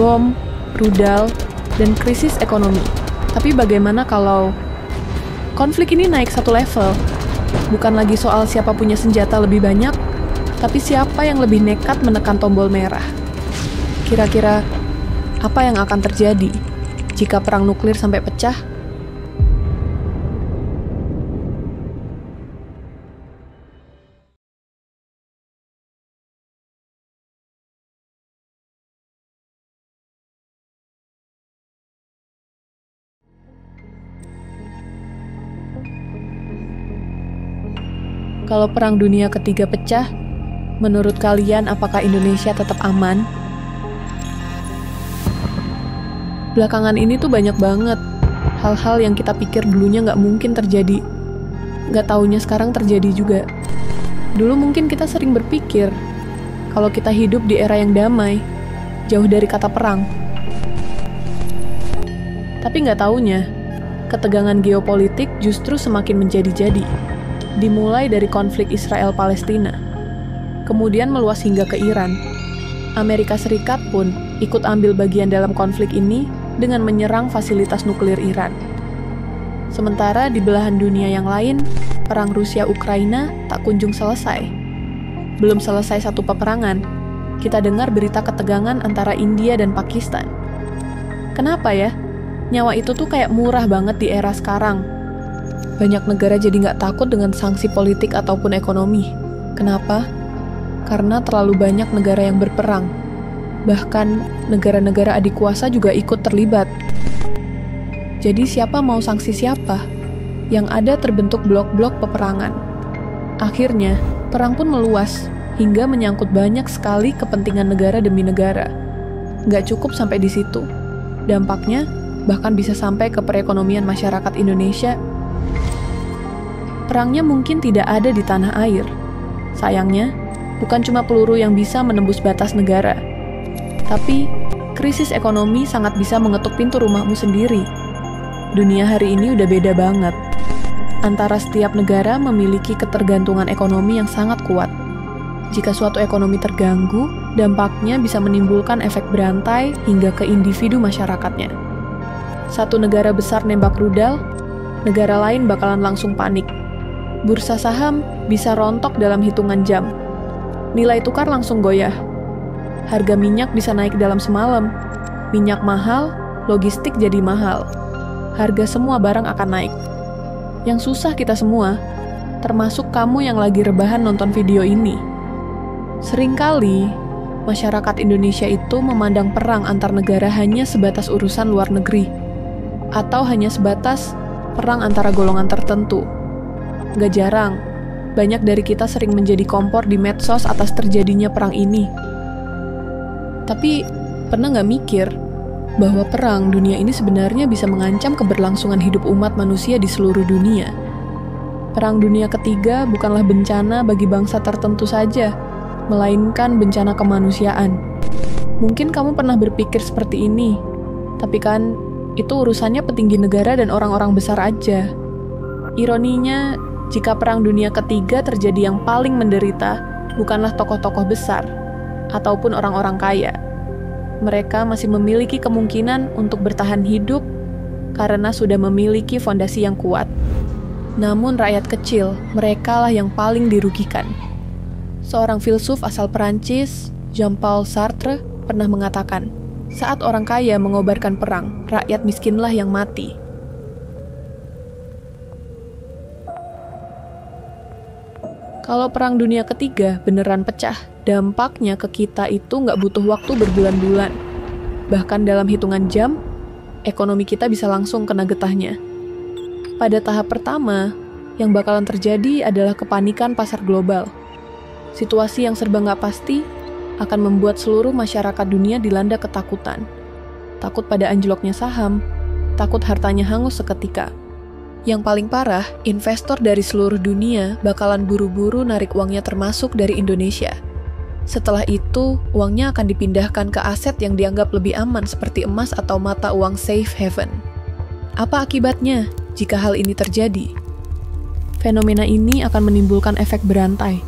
bom, rudal, dan krisis ekonomi. Tapi bagaimana kalau konflik ini naik satu level? Bukan lagi soal siapa punya senjata lebih banyak, tapi siapa yang lebih nekat menekan tombol merah. Kira-kira apa yang akan terjadi jika perang nuklir sampai pecah? Kalau Perang Dunia Ketiga pecah, menurut kalian apakah Indonesia tetap aman? Belakangan ini tuh banyak banget hal-hal yang kita pikir dulunya nggak mungkin terjadi. Nggak taunya sekarang terjadi juga. Dulu mungkin kita sering berpikir kalau kita hidup di era yang damai, jauh dari kata perang. Tapi nggak taunya, ketegangan geopolitik justru semakin menjadi-jadi. Dimulai dari konflik Israel-Palestina, kemudian meluas hingga ke Iran. Amerika Serikat pun ikut ambil bagian dalam konflik ini dengan menyerang fasilitas nuklir Iran. Sementara di belahan dunia yang lain, perang Rusia-Ukraina tak kunjung selesai. Belum selesai satu peperangan, kita dengar berita ketegangan antara India dan Pakistan. Kenapa ya? Nyawa itu tuh kayak murah banget di era sekarang. Banyak negara jadi nggak takut dengan sanksi politik ataupun ekonomi. Kenapa? Karena terlalu banyak negara yang berperang. Bahkan negara-negara adik kuasa juga ikut terlibat. Jadi siapa mau sanksi siapa? Yang ada terbentuk blok-blok peperangan. Akhirnya, perang pun meluas hingga menyangkut banyak sekali kepentingan negara demi negara. Nggak cukup sampai di situ. Dampaknya bahkan bisa sampai ke perekonomian masyarakat Indonesia. Perangnya mungkin tidak ada di tanah air. Sayangnya, bukan cuma peluru yang bisa menembus batas negara. Tapi, krisis ekonomi sangat bisa mengetuk pintu rumahmu sendiri. Dunia hari ini udah beda banget. Antara setiap negara memiliki ketergantungan ekonomi yang sangat kuat. Jika suatu ekonomi terganggu, dampaknya bisa menimbulkan efek berantai hingga ke individu masyarakatnya. Satu negara besar nembak rudal, negara lain bakalan langsung panik. Bursa saham bisa rontok dalam hitungan jam. Nilai tukar langsung goyah. Harga minyak bisa naik dalam semalam. Minyak mahal, logistik jadi mahal. Harga semua barang akan naik. Yang susah kita semua, termasuk kamu yang lagi rebahan nonton video ini. Seringkali, masyarakat Indonesia itu memandang perang antar negara hanya sebatas urusan luar negeri. Atau hanya sebatas perang antara golongan tertentu. Gak jarang, banyak dari kita sering menjadi kompor di medsos atas terjadinya perang ini. Tapi, pernah gak mikir bahwa perang dunia ini sebenarnya bisa mengancam keberlangsungan hidup umat manusia di seluruh dunia? Perang Dunia Ketiga bukanlah bencana bagi bangsa tertentu saja, melainkan bencana kemanusiaan. Mungkin kamu pernah berpikir seperti ini, tapi kan itu urusannya petinggi negara dan orang-orang besar aja. Ironinya, jika Perang Dunia Ketiga terjadi yang paling menderita bukanlah tokoh-tokoh besar ataupun orang-orang kaya. Mereka masih memiliki kemungkinan untuk bertahan hidup karena sudah memiliki fondasi yang kuat. Namun rakyat kecil, merekalah yang paling dirugikan. Seorang filsuf asal Perancis, Jean-Paul Sartre, pernah mengatakan, saat orang kaya mengobarkan perang, rakyat miskinlah yang mati. Kalau Perang Dunia Ketiga beneran pecah, dampaknya ke kita itu nggak butuh waktu berbulan-bulan. Bahkan dalam hitungan jam, ekonomi kita bisa langsung kena getahnya. Pada tahap pertama, yang bakalan terjadi adalah kepanikan pasar global. Situasi yang serba nggak pasti akan membuat seluruh masyarakat dunia dilanda ketakutan. Takut pada anjloknya saham, takut hartanya hangus seketika. Yang paling parah, investor dari seluruh dunia bakalan buru-buru narik uangnya termasuk dari Indonesia. Setelah itu, uangnya akan dipindahkan ke aset yang dianggap lebih aman seperti emas atau mata uang safe haven. Apa akibatnya jika hal ini terjadi? Fenomena ini akan menimbulkan efek berantai.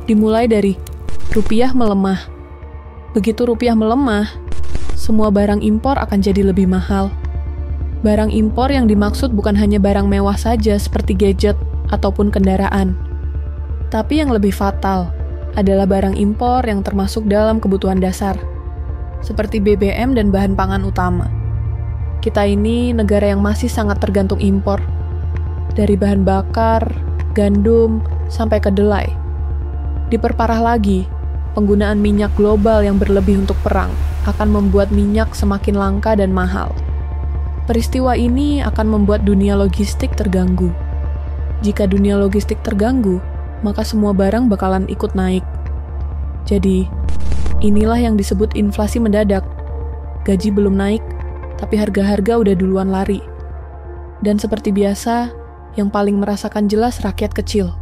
Dimulai dari rupiah melemah. Begitu rupiah melemah, semua barang impor akan jadi lebih mahal. Barang impor yang dimaksud bukan hanya barang mewah saja seperti gadget ataupun kendaraan. Tapi yang lebih fatal adalah barang impor yang termasuk dalam kebutuhan dasar, seperti BBM dan bahan pangan utama. Kita ini negara yang masih sangat tergantung impor, dari bahan bakar, gandum, sampai kedelai. Diperparah lagi, penggunaan minyak global yang berlebih untuk perang akan membuat minyak semakin langka dan mahal. Peristiwa ini akan membuat dunia logistik terganggu. Jika dunia logistik terganggu, maka semua barang bakalan ikut naik. Jadi, inilah yang disebut inflasi mendadak. Gaji belum naik, tapi harga-harga udah duluan lari. Dan seperti biasa, yang paling merasakan jelas rakyat kecil.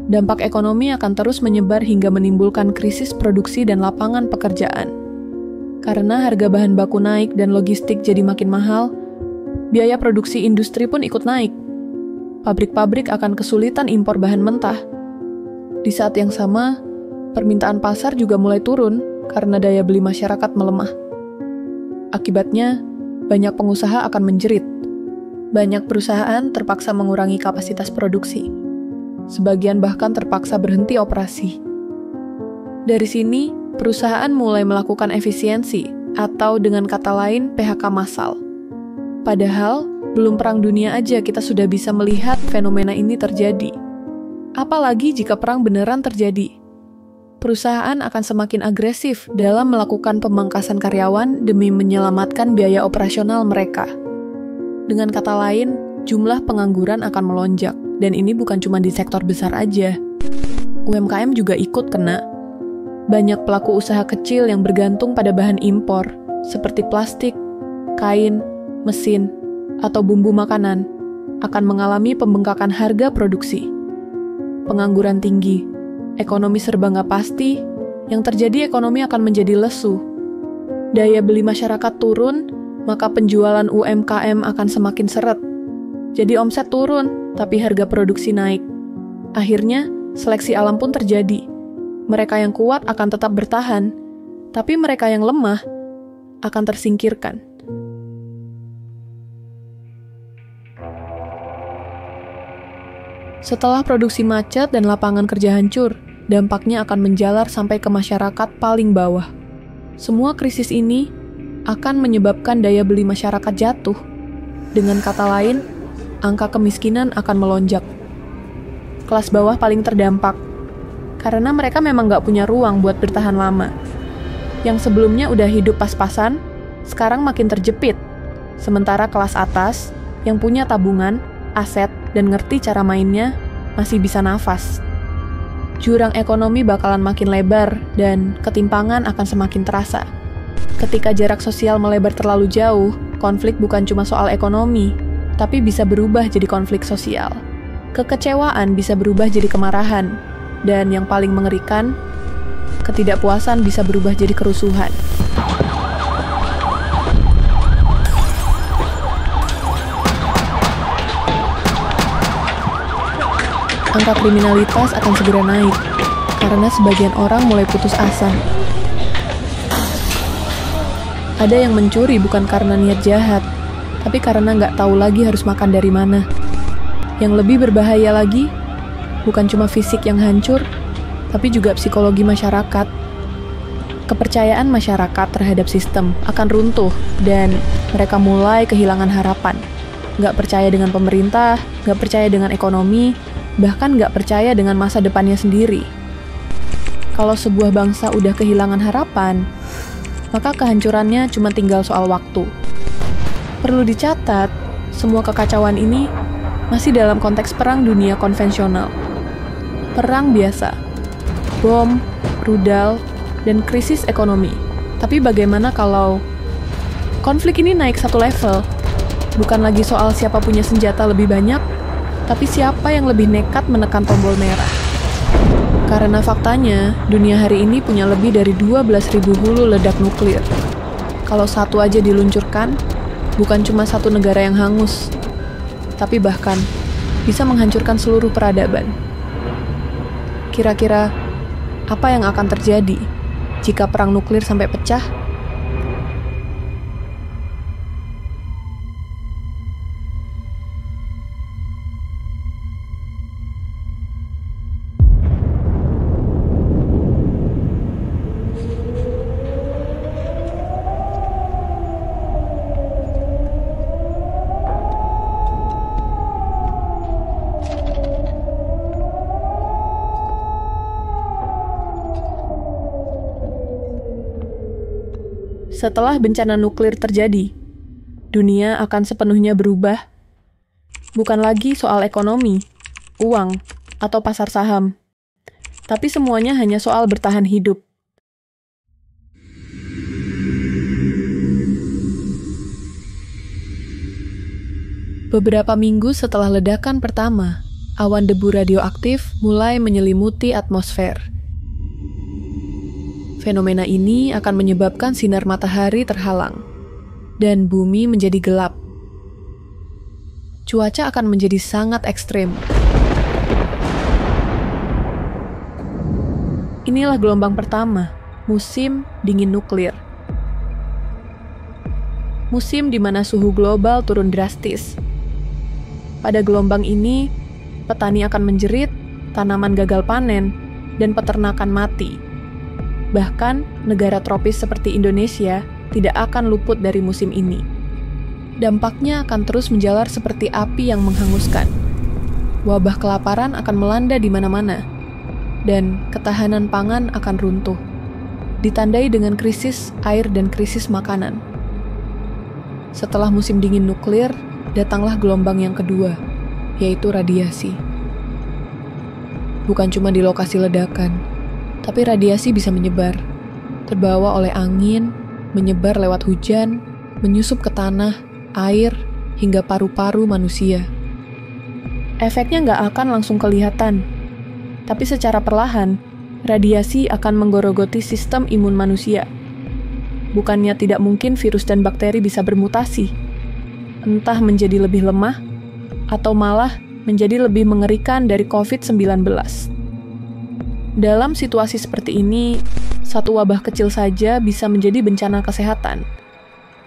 Dampak ekonomi akan terus menyebar hingga menimbulkan krisis produksi dan lapangan pekerjaan. Karena harga bahan baku naik dan logistik jadi makin mahal, biaya produksi industri pun ikut naik. Pabrik-pabrik akan kesulitan impor bahan mentah. Di saat yang sama, permintaan pasar juga mulai turun karena daya beli masyarakat melemah. Akibatnya, banyak pengusaha akan menjerit. Banyak perusahaan terpaksa mengurangi kapasitas produksi. Sebagian bahkan terpaksa berhenti operasi. Dari sini, perusahaan mulai melakukan efisiensi, atau dengan kata lain, PHK massal. Padahal, belum perang dunia aja kita sudah bisa melihat fenomena ini terjadi. Apalagi jika perang beneran terjadi. Perusahaan akan semakin agresif dalam melakukan pemangkasan karyawan demi menyelamatkan biaya operasional mereka. Dengan kata lain, jumlah pengangguran akan melonjak. Dan ini bukan cuma di sektor besar aja. UMKM juga ikut kena. Banyak pelaku usaha kecil yang bergantung pada bahan impor, seperti plastik, kain, mesin, atau bumbu makanan, akan mengalami pembengkakan harga produksi. Pengangguran tinggi, ekonomi serba nggak pasti, yang terjadi ekonomi akan menjadi lesu. Daya beli masyarakat turun, maka penjualan UMKM akan semakin seret. Jadi omset turun, tapi harga produksi naik. Akhirnya, seleksi alam pun terjadi. Mereka yang kuat akan tetap bertahan, tapi mereka yang lemah akan tersingkirkan. Setelah produksi macet dan lapangan kerja hancur, dampaknya akan menjalar sampai ke masyarakat paling bawah. Semua krisis ini akan menyebabkan daya beli masyarakat jatuh. Dengan kata lain, angka kemiskinan akan melonjak. Kelas bawah paling terdampak, karena mereka memang nggak punya ruang buat bertahan lama. Yang sebelumnya udah hidup pas-pasan, sekarang makin terjepit. Sementara kelas atas, yang punya tabungan, aset, dan ngerti cara mainnya, masih bisa nafas. Jurang ekonomi bakalan makin lebar, dan ketimpangan akan semakin terasa. Ketika jarak sosial melebar terlalu jauh, konflik bukan cuma soal ekonomi, tapi bisa berubah jadi konflik sosial. Kekecewaan bisa berubah jadi kemarahan, dan yang paling mengerikan, ketidakpuasan bisa berubah jadi kerusuhan. Angka kriminalitas akan segera naik, karena sebagian orang mulai putus asa. Ada yang mencuri bukan karena niat jahat, tapi karena nggak tahu lagi harus makan dari mana. Yang lebih berbahaya lagi, bukan cuma fisik yang hancur, tapi juga psikologi masyarakat. Kepercayaan masyarakat terhadap sistem akan runtuh, dan mereka mulai kehilangan harapan. Nggak percaya dengan pemerintah, nggak percaya dengan ekonomi, bahkan nggak percaya dengan masa depannya sendiri. Kalau sebuah bangsa udah kehilangan harapan, maka kehancurannya cuma tinggal soal waktu. Perlu dicatat, semua kekacauan ini masih dalam konteks perang dunia konvensional. Perang biasa, bom, rudal, dan krisis ekonomi. Tapi bagaimana kalau konflik ini naik satu level? Bukan lagi soal siapa punya senjata lebih banyak, tapi siapa yang lebih nekat menekan tombol merah. Karena faktanya, dunia hari ini punya lebih dari 12.000 hulu ledak nuklir. Kalau satu aja diluncurkan, bukan cuma satu negara yang hangus, tapi bahkan bisa menghancurkan seluruh peradaban. Kira-kira apa yang akan terjadi jika perang nuklir sampai pecah? Setelah bencana nuklir terjadi, dunia akan sepenuhnya berubah. Bukan lagi soal ekonomi, uang, atau pasar saham, tapi semuanya hanya soal bertahan hidup. Beberapa minggu setelah ledakan pertama, awan debu radioaktif mulai menyelimuti atmosfer. Fenomena ini akan menyebabkan sinar matahari terhalang, dan bumi menjadi gelap. Cuaca akan menjadi sangat ekstrem. Inilah gelombang pertama, musim dingin nuklir. Musim di mana suhu global turun drastis. Pada gelombang ini, petani akan menjerit, tanaman gagal panen, dan peternakan mati. Bahkan, negara tropis seperti Indonesia tidak akan luput dari musim ini. Dampaknya akan terus menjalar seperti api yang menghanguskan. Wabah kelaparan akan melanda di mana-mana, dan ketahanan pangan akan runtuh, ditandai dengan krisis air dan krisis makanan. Setelah musim dingin nuklir, datanglah gelombang yang kedua, yaitu radiasi. Bukan cuma di lokasi ledakan, tapi radiasi bisa menyebar, terbawa oleh angin, menyebar lewat hujan, menyusup ke tanah, air, hingga paru-paru manusia. Efeknya nggak akan langsung kelihatan, tapi secara perlahan, radiasi akan menggorogoti sistem imun manusia. Bukannya tidak mungkin virus dan bakteri bisa bermutasi, entah menjadi lebih lemah, atau malah menjadi lebih mengerikan dari COVID-19. Dalam situasi seperti ini, satu wabah kecil saja bisa menjadi bencana kesehatan,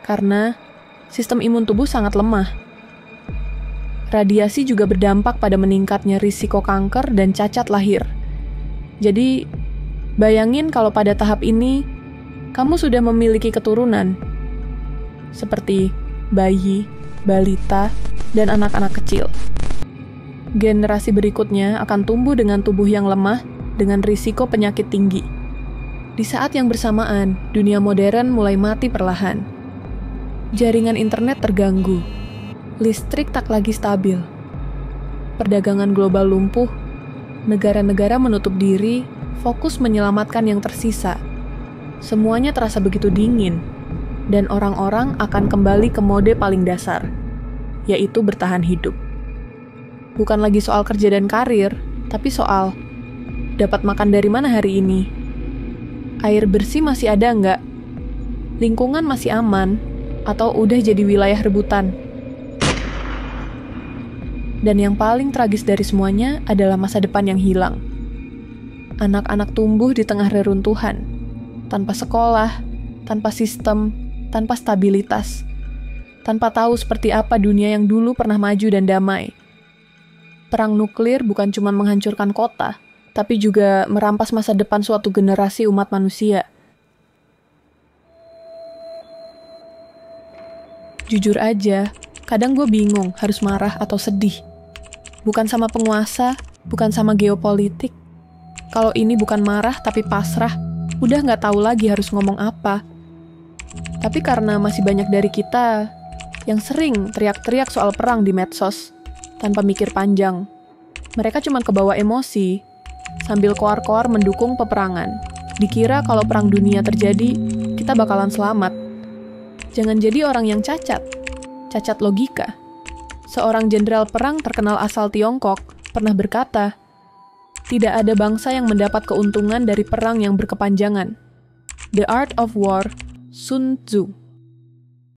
karena sistem imun tubuh sangat lemah. Radiasi juga berdampak pada meningkatnya risiko kanker dan cacat lahir. Jadi, bayangin kalau pada tahap ini, kamu sudah memiliki keturunan, seperti bayi, balita, dan anak-anak kecil. Generasi berikutnya akan tumbuh dengan tubuh yang lemah, dengan risiko penyakit tinggi. Di saat yang bersamaan, dunia modern mulai mati perlahan. Jaringan internet terganggu, listrik tak lagi stabil, perdagangan global lumpuh, negara-negara menutup diri, fokus menyelamatkan yang tersisa. Semuanya terasa begitu dingin, dan orang-orang akan kembali ke mode paling dasar, yaitu bertahan hidup. Bukan lagi soal kerja dan karir, tapi soal dapat makan dari mana hari ini? Air bersih masih ada nggak? Lingkungan masih aman? Atau udah jadi wilayah rebutan? Dan yang paling tragis dari semuanya adalah masa depan yang hilang. Anak-anak tumbuh di tengah reruntuhan, tanpa sekolah, tanpa sistem, tanpa stabilitas, tanpa tahu seperti apa dunia yang dulu pernah maju dan damai. Perang nuklir bukan cuma menghancurkan kota, tapi juga merampas masa depan suatu generasi umat manusia. Jujur aja, kadang gue bingung harus marah atau sedih. Bukan sama penguasa, bukan sama geopolitik. Kalau ini bukan marah tapi pasrah, udah nggak tahu lagi harus ngomong apa. Tapi karena masih banyak dari kita yang sering teriak-teriak soal perang di medsos, tanpa mikir panjang. Mereka cuma kebawa emosi, sambil koar-koar mendukung peperangan. Dikira kalau perang dunia terjadi, kita bakalan selamat. Jangan jadi orang yang cacat logika. Seorang jenderal perang terkenal asal Tiongkok pernah berkata, tidak ada bangsa yang mendapat keuntungan dari perang yang berkepanjangan. The Art of War, Sun Tzu.